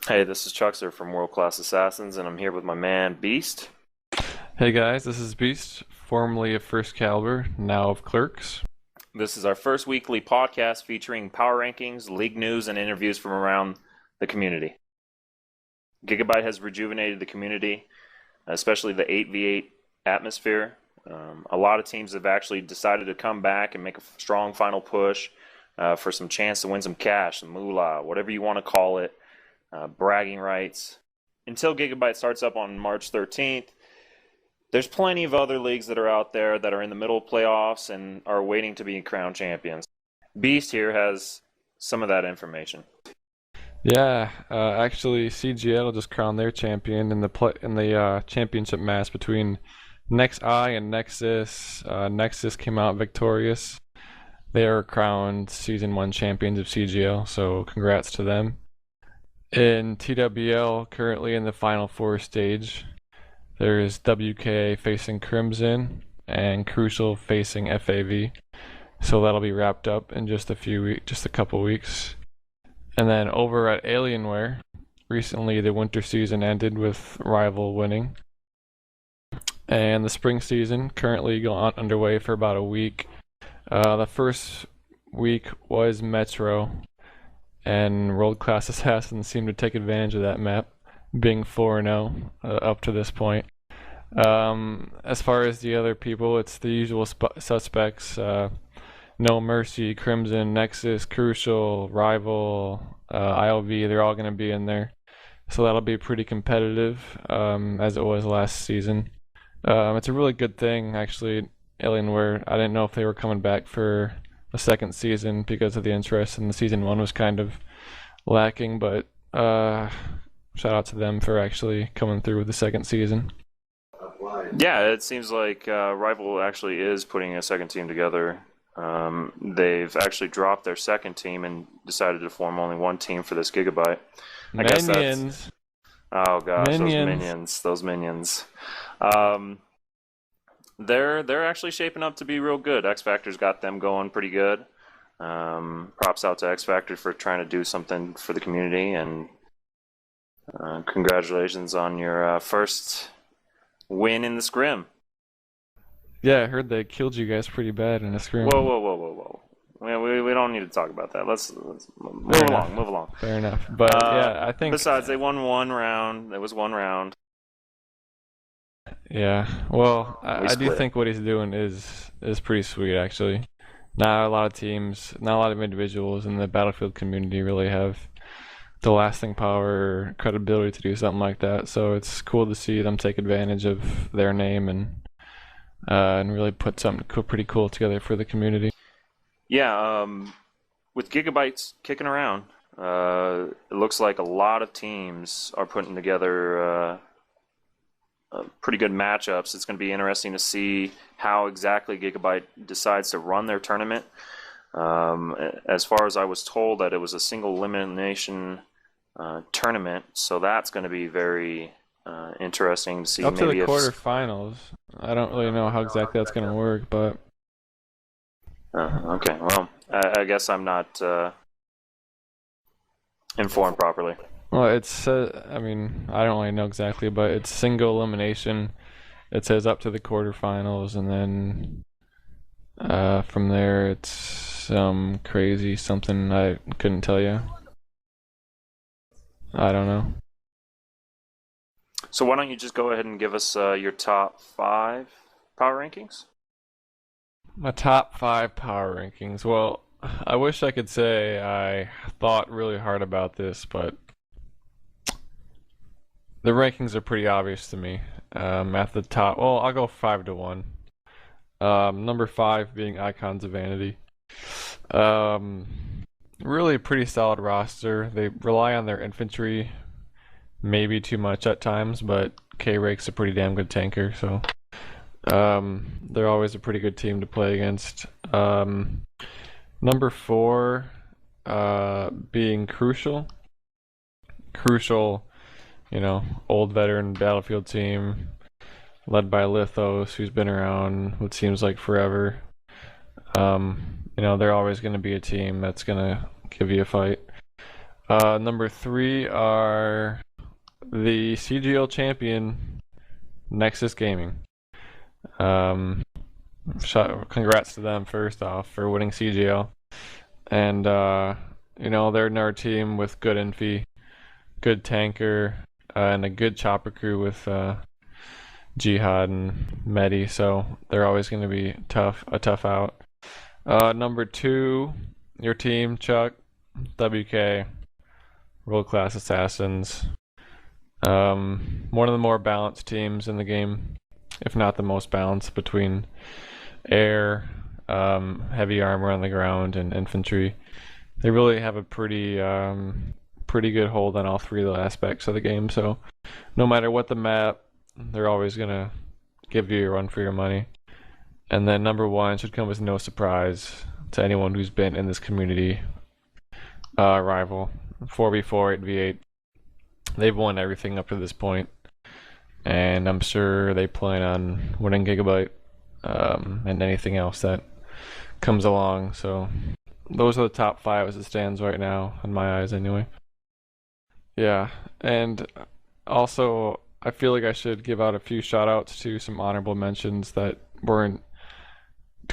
Hey, this is chucksterr from World Class Assassins, and I'm here with my man Beast. Hey guys, this is Beast, formerly of First Caliber, now of Clerks. This is our first weekly podcast featuring power rankings, league news, and interviews from around the community. Gigabyte has rejuvenated the community, especially the 8v8 atmosphere. A lot of teams have actually decided to come back and make a strong final push for some chance to win some cash, some moolah, whatever you want to call it, bragging rights. Until Gigabyte starts up on March 13th, there's plenty of other leagues that are out there that are in the middle of playoffs and are waiting to be crowned champions. Beast here has some of that information. Yeah, actually, CGL just crowned their champion in the championship match between NextEye and Nexus. Nexus came out victorious. They are crowned Season 1 champions of CGL, so congrats to them. In TWL, currently in the Final Four stage, there's WK facing Crimson and Crucial facing FAV. So that'll be wrapped up in just a couple weeks. And then over at Alienware, recently the winter season ended with Rival winning. And the spring season currently underway for about a week. The first week was Metro, and World Class Assassins seemed to take advantage of that map, being 4-0 up to this point. As far as the other people, it's the usual suspects. No Mercy, Crimson, Nexus, Crucial, Rival, ILV, they're all going to be in there. So that'll be pretty competitive, as it was last season. It's a really good thing, actually, Alienware. I didn't know if they were coming back for a second season because of the interest in the Season 1 was kind of lacking, but shout out to them for actually coming through with the second season. Yeah, it seems like Rival actually is putting a second team together. They've actually dropped their second team and decided to form only one team for this Gigabyte. I guess Minions. Oh gosh, Minions. those minions. They're actually shaping up to be real good. X Factor's got them going pretty good. Props out to X Factor for trying to do something for the community, and congratulations on your first win in the scrim. Yeah, I heard they killed you guys pretty bad in a scrim. Whoa. We don't need to talk about that. Let's move along. Fair enough. But yeah, I think. Besides, they won one round. There was one round. Yeah, well, I do split. think what he's doing is pretty sweet, actually. Not a lot of teams, not a lot of individuals in the Battlefield community really have the lasting power or credibility to do something like that. So it's cool to see them take advantage of their name and really put something pretty cool together for the community. Yeah, with Gigabytes kicking around, it looks like a lot of teams are putting together pretty good matchups. It's going to be interesting to see how exactly Gigabyte decides to run their tournament. As far as I was told, that it was a single elimination tournament, so that's going to be very interesting to see. Up to maybe the quarterfinals. I don't really know how exactly that's going to work, but okay, well, I guess I'm not informed properly. well, it's I mean, I don't really know exactly, but it's single elimination. It says up to the quarterfinals, and then from there it's some crazy something I couldn't tell you. I don't know. So why don't you just go ahead and give us your top 5 power rankings? My top 5 power rankings. Well, I wish I could say I thought really hard about this, but the rankings are pretty obvious to me. At the top, well, I'll go 5-1. Number 5 being Icons of Vanity. Really pretty solid roster. They rely on their infantry maybe too much at times, but K-Rake's a pretty damn good tanker, so they're always a pretty good team to play against. Number 4 being Crucial. Crucial, old veteran Battlefield team led by Lithos, who's been around what seems like forever. They're always going to be a team that's going to give you a fight. Number 3 are the CGL champion Nexus Gaming. Um, Congrats to them first off for winning CGL, and they're another team with good infi, good tanker, and a good chopper crew with Jihad and Medi, so they're always going to be a tough out. Number 2, your team, Chuck, WK, World Class Assassins. One of the more balanced teams in the game, if not the most balanced between air, heavy armor on the ground, and infantry. They really have a pretty good hold on all three of the aspects of the game. So no matter what the map, they're always gonna give you a run for your money. And then number 1 should come as no surprise to anyone who's been in this community. Rival 4v4, 8v8. They've won everything up to this point, and I'm sure they plan on winning Gigabyte and anything else that comes along. So those are the top 5 as it stands right now, in my eyes anyway. Yeah, and also I feel like I should give out a few shoutouts to some honorable mentions that weren't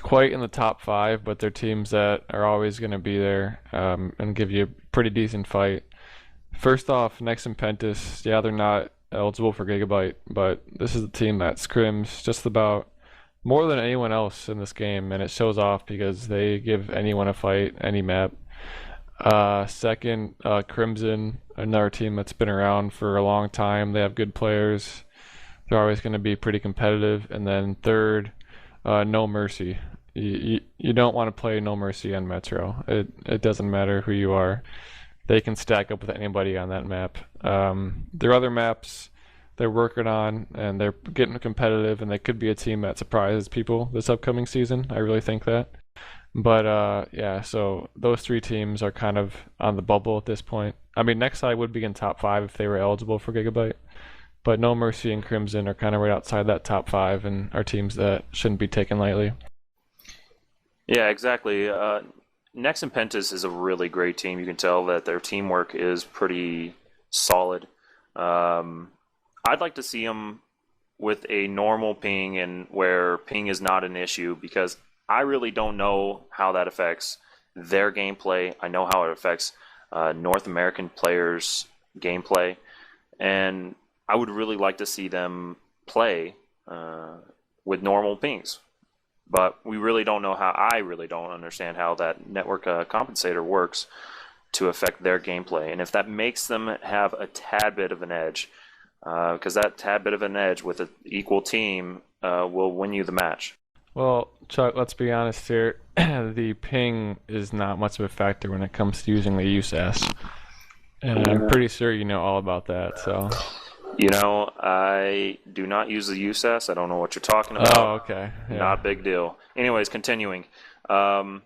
quite in the top 5, but they're teams that are always going to be there and give you a pretty decent fight. First off, Nex and Pentis, yeah, they're not eligible for Gigabyte, but this is a team that scrims just about more than anyone else in this game, and it shows off because they give anyone a fight, any map. Second, Crimson, another team that's been around for a long time. They have good players. They're always going to be pretty competitive. And then third, No Mercy. You don't want to play No Mercy on Metro. It doesn't matter who you are. They can stack up with anybody on that map. There are other maps they're working on, and they're getting competitive, and they could be a team that surprises people this upcoming season. I really think that. But yeah, so those 3 teams are kind of on the bubble at this point. I mean, Nexi would be in top 5 if they were eligible for Gigabyte, but No Mercy and Crimson are kind of right outside that top 5 and are teams that shouldn't be taken lightly. Yeah, exactly. Nex and Pentis is a really great team. You can tell that their teamwork is pretty solid. I'd like to see them with a normal ping and where ping is not an issue, because I really don't know how that affects their gameplay. I know how it affects North American players' gameplay, and I would really like to see them play with normal pings. But we really don't know how. I really don't understand how that network compensator works to affect their gameplay, and if that makes them have a tad bit of an edge, because that tad bit of an edge with an equal team will win you the match. Well, Chuck, let's be honest here. The ping is not much of a factor when it comes to using the USAS. And I'm pretty sure you know all about that, so. You know, I do not use the USAS. I don't know what you're talking about. Oh, okay. Yeah. Not a big deal. Anyways, continuing. No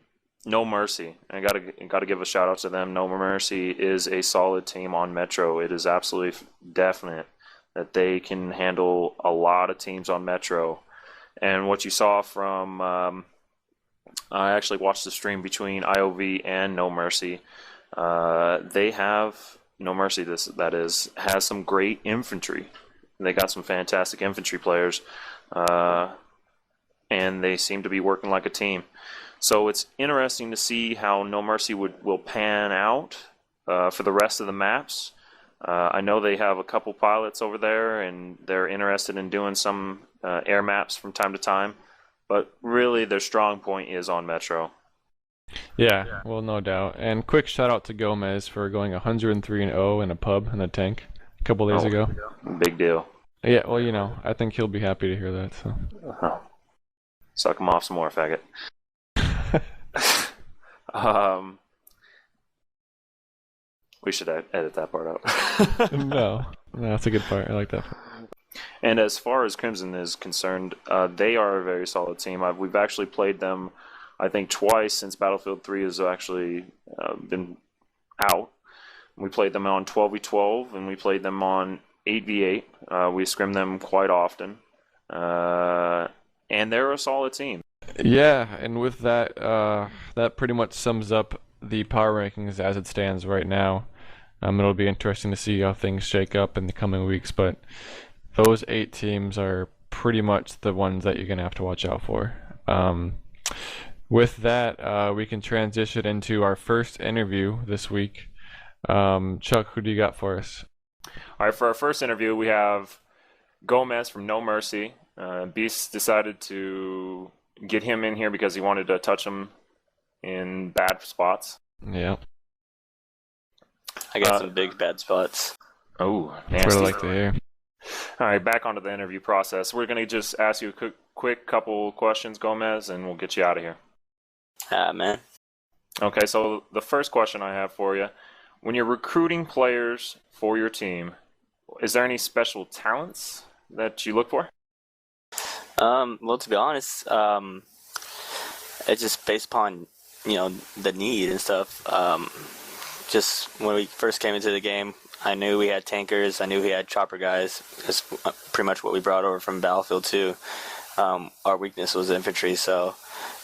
Mercy. I gotta give a shout out to them. No Mercy is a solid team on Metro. It is absolutely definite that they can handle a lot of teams on Metro. And what you saw from, I actually watched the stream between IOV and No Mercy. They have, No Mercy, has some great infantry. They got some fantastic infantry players, and they seem to be working like a team. So it's interesting to see how No Mercy will pan out for the rest of the maps. I know they have a couple pilots over there, and they're interested in doing some air maps from time to time. But really, their strong point is on Metro. Yeah, well, no doubt. And quick shout out to Gomez for going 103-0 in a pub in a tank a couple days ago. Big deal. Yeah, well, I think he'll be happy to hear that. So. Suck him off some more, faggot. We should edit that part out. No, that's a good part. I like that part. And as far as Crimson is concerned, they are a very solid team. We've actually played them, I think, twice since Battlefield 3 has actually been out. We played them on 12v12, and we played them on 8v8. We scrim them quite often. And they're a solid team. Yeah, and with that, that pretty much sums up the power rankings as it stands right now. It'll be interesting to see how things shake up in the coming weeks, but those 8 teams are pretty much the ones that you're going to have to watch out for. With that, we can transition into our first interview this week. Chuck, who do you got for us? All right, for our first interview, we have Gomez from No Mercy. Beast decided to get him in here because he wanted to touch him in bad spots. Yeah. I got some big bad spots. Oh, That's what I like to hear. All right, back onto the interview process. We're going to just ask you a quick couple questions, Gomez, and we'll get you out of here. Man. Okay, so the first question I have for you, when you're recruiting players for your team, is there any special talents that you look for? Well, to be honest, it's just based upon, the need and stuff. Just when we first came into the game, I knew we had tankers. I knew we had chopper guys. That's pretty much what we brought over from Battlefield 2. Our weakness was infantry, so,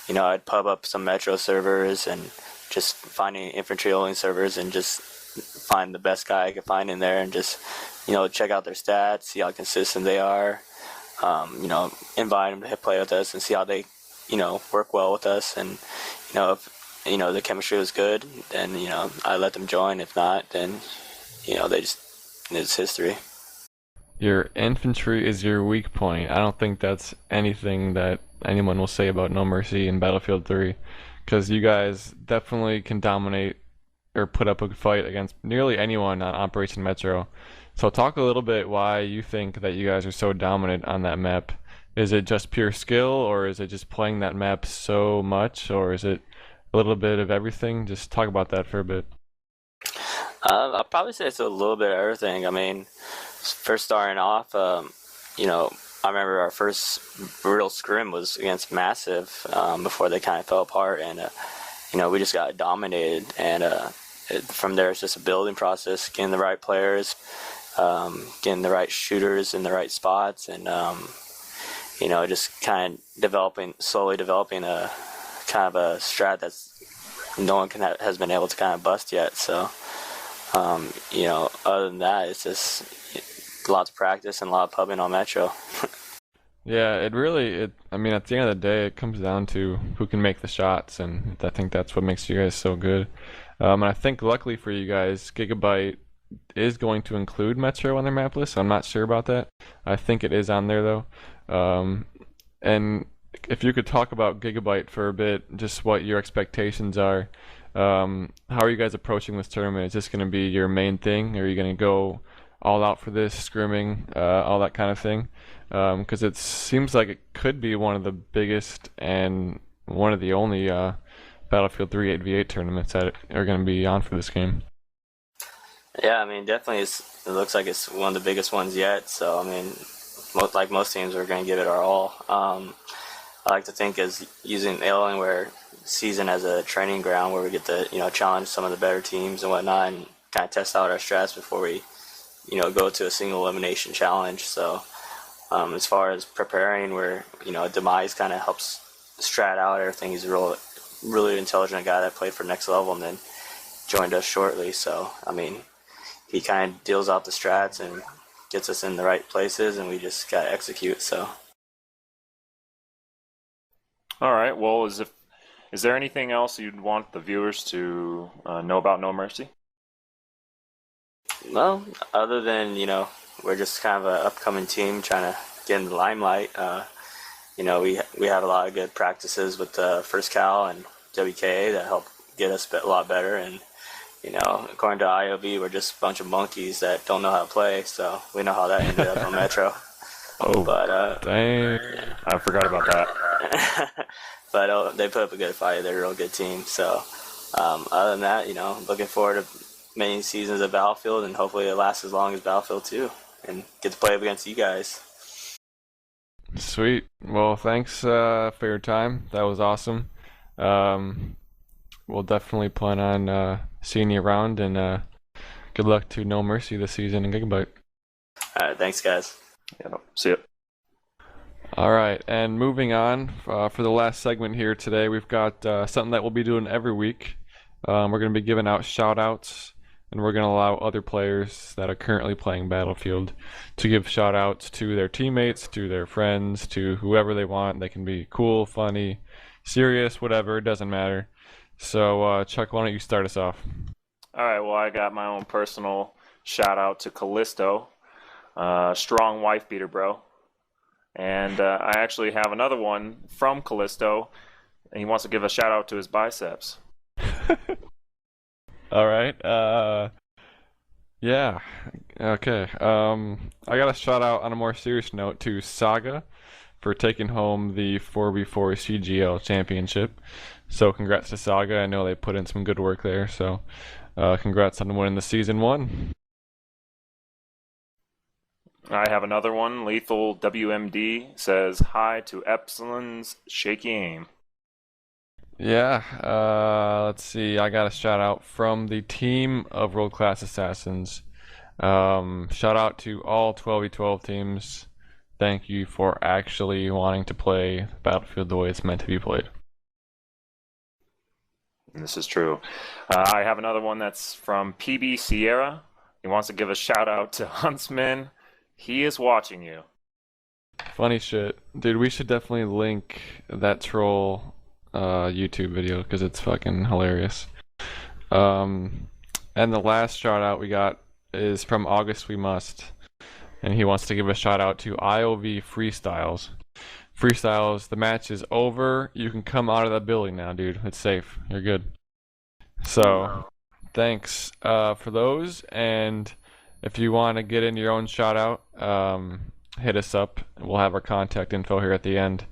I'd pub up some Metro servers and just finding infantry-only servers and just find the best guy I could find in there and just, check out their stats, see how consistent they are, invite them to play with us and see how they, work well with us. And, if, the chemistry was good, then, I let them join. If not, then, it's history. Your infantry is your weak point. I don't think that's anything that anyone will say about No Mercy in Battlefield 3, because you guys definitely can dominate or put up a fight against nearly anyone on Operation Metro. So talk a little bit why you think that you guys are so dominant on that map. Is it just pure skill, or is it just playing that map so much, or is it a little bit of everything? Just talk about that for a bit. I'll probably say it's a little bit of everything. I mean, first starting off, I remember our first real scrim was against Massive before they kind of fell apart, and we just got dominated. And from there, it's just a building process, getting the right players, getting the right shooters in the right spots, and just kind of slowly developing a kind of a strat that's no one has been able to kind of bust yet. So, other than that, it's just lots of practice and a lot of pubbing on Metro. Yeah, I mean, at the end of the day, it comes down to who can make the shots, and I think that's what makes you guys so good. And I think luckily for you guys, Gigabyte is going to include Metro on their map list. I'm not sure about that. I think it is on there though. And if you could talk about Gigabyte for a bit, just what your expectations are. How are you guys approaching this tournament? Is this going to be your main thing? Or are you going to go all out for this, scrimming, all that kind of thing? Because it seems like it could be one of the biggest and one of the only Battlefield 3 8v8 tournaments that are going to be on for this game. Yeah, I mean, definitely it looks like it's one of the biggest ones yet. So, I mean, like most teams, we're going to give it our all. I like to think as using Alienware season as a training ground where we get to, challenge some of the better teams and whatnot and kind of test out our strats before we, go to a single elimination challenge. So, as far as preparing, where, Demise kind of helps strat out everything. He's a really intelligent guy that played for Next Level and then joined us shortly. So, I mean, he kind of deals out the strats and gets us in the right places, and we just got to execute. So. All right. Well, is there anything else you'd want the viewers to know about No Mercy? Well, other than, we're just kind of an upcoming team trying to get in the limelight. We have a lot of good practices with First Cal and WKA that help get us a lot better. And, according to IOV, we're just a bunch of monkeys that don't know how to play. So we know how that ended up on Metro. Oh, but dang. I forgot about that. But they put up a good fight. They're a real good team. So other than that, looking forward to many seasons of Battlefield, and hopefully it lasts as long as Battlefield 2 and get to play up against you guys. Sweet. Well, thanks for your time. That was awesome. We'll definitely plan on seeing you around, and good luck to No Mercy this season in Gigabyte. All right, thanks, guys. Yeah, no, see it. All right, and moving on for the last segment here today, we've got something that we'll be doing every week. We're going to be giving out shout-outs and we're going to allow other players that are currently playing Battlefield to give shout-outs to their teammates, to their friends, to whoever they want. They can be cool, funny, serious, whatever. It doesn't matter. So, Chuck, why don't you start us off? All right, well, I got my own personal shout out to Callisto. Strong wife beater, bro. And I actually have another one from Callisto, and he wants to give a shout out to his biceps. All right. Yeah. Okay. I got a shout out on a more serious note to Saga for taking home the 4v4 CGL championship. So congrats to Saga. I know they put in some good work there. So congrats on winning the season 1. I have another one. Lethal WMD says hi to Epsilon's shaky aim. Yeah, let's see. I got a shout out from the team of World Class Assassins. Shout out to all 12v12 teams. Thank you for actually wanting to play Battlefield the way it's meant to be played. This is true. I have another one that's from PB Sierra. He wants to give a shout out to Huntsman. He is watching you. Funny shit. Dude, we should definitely link that troll YouTube video because it's fucking hilarious. And the last shout out we got is from August We Must, and he wants to give a shout out to IOV Freestyles. Freestyles, the match is over. You can come out of that building now, dude. It's safe. You're good. So, thanks for those. And if you want to get in your own shout out, hit us up. We'll have our contact info here at the end.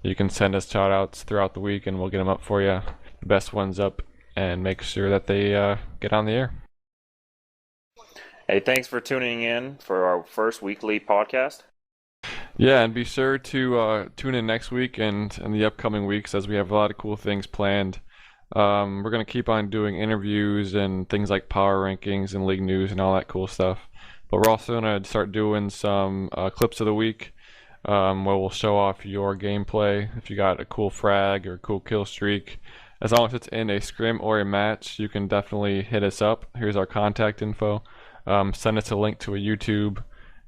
You can send us shout outs throughout the week and we'll get them up for you. The best ones up and make sure that they get on the air. Hey, thanks for tuning in for our first weekly podcast. Yeah, and be sure to tune in next week and in the upcoming weeks as we have a lot of cool things planned. We're going to keep on doing interviews and things like power rankings and league news and all that cool stuff. But we're also going to start doing some clips of the week. Where we'll show off your gameplay. If you got a cool frag or a cool kill streak, as long as it's in a scrim or a match, you can definitely hit us up. Here's our contact info. Send us a link to a YouTube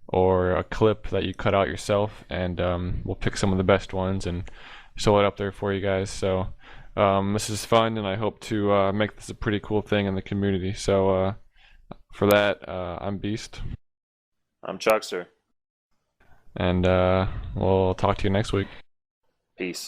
or a clip that you cut out yourself, and we'll pick some of the best ones and show it up there for you guys. So this is fun, and I hope to make this a pretty cool thing in the community. So for that, I'm Beast. I'm Chucksterr. And we'll talk to you next week. Peace.